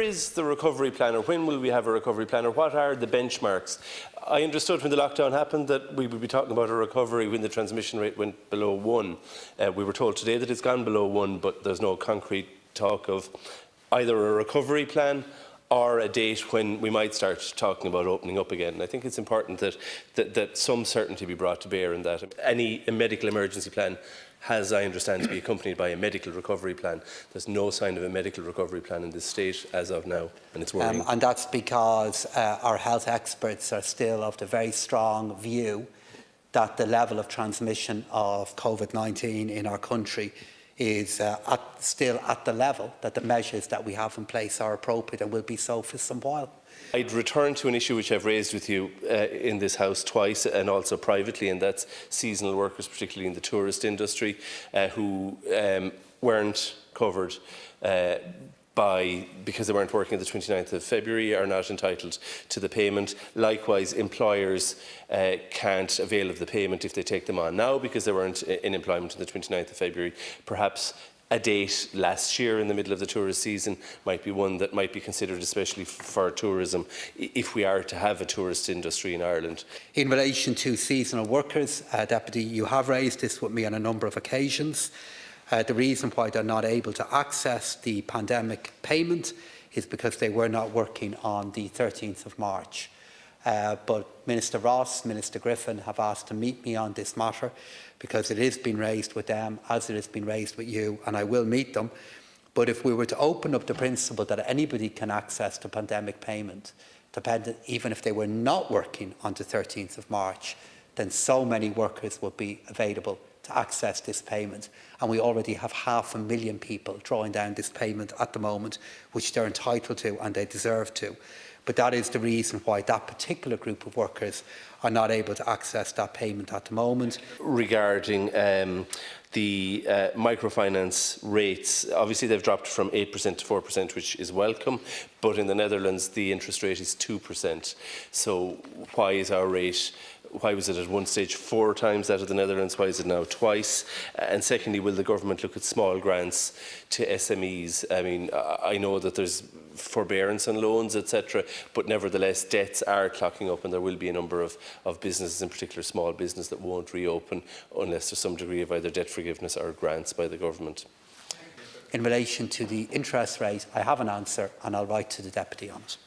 is the recovery plan, or when will we have a recovery plan, or what are the benchmarks? I understood when the lockdown happened that we would be talking about a recovery when the transmission rate went below 1. We were told today that it's gone below 1, but there's no concrete talk of either a recovery plan or a date when we might start talking about opening up again. And I think it's important that some certainty be brought to bear in that. Any medical emergency plan has, I understand, to be accompanied by a medical recovery plan. There's no sign of a medical recovery plan in this state as of now, and it's worrying. And that's because our health experts are still of the very strong view that the level of transmission of COVID-19 in our country is still at the level that the measures that we have in place are appropriate and will be so for some while. I'd return to an issue which I've raised with you in this House twice and also privately, and that's seasonal workers, particularly in the tourist industry, who weren't covered because they weren't working on the 29th of February, are not entitled to the payment. Likewise, employers can't avail of the payment if they take them on now because they weren't in employment on the 29th of February. Perhaps a date last year in the middle of the tourist season might be one that might be considered, especially for tourism, if we are to have a tourist industry in Ireland. In relation to seasonal workers, Deputy, you have raised this with me on a number of occasions. The reason why they're not able to access the pandemic payment is because they were not working on the 13th of March. But Minister Ross, Minister Griffin have asked to meet me on this matter because it has been raised with them as it has been raised with you, and I will meet them. But if we were to open up the principle that anybody can access the pandemic payment, even if they were not working on the 13th of March, then so many workers would be available to access this payment. And we already have 500,000 people drawing down this payment at the moment, which they're entitled to and they deserve to. But that is the reason why that particular group of workers are not able to access that payment at the moment. Regarding the microfinance rates, obviously they've dropped from 8% to 4%, which is welcome, but in the Netherlands the interest rate is 2%. So why is our rate, why was it at one stage 4 times that of the Netherlands, why is it now twice? And secondly, will the government look at small grants to SMEs? I mean, I know that there's forbearance on loans, etc., but nevertheless debts are clocking up, and there will be a number of businesses, in particular small business, that won't reopen unless there's some degree of either debt forgiveness or grants by the government. In relation to the interest rate, I have an answer and I'll write to the Deputy on it.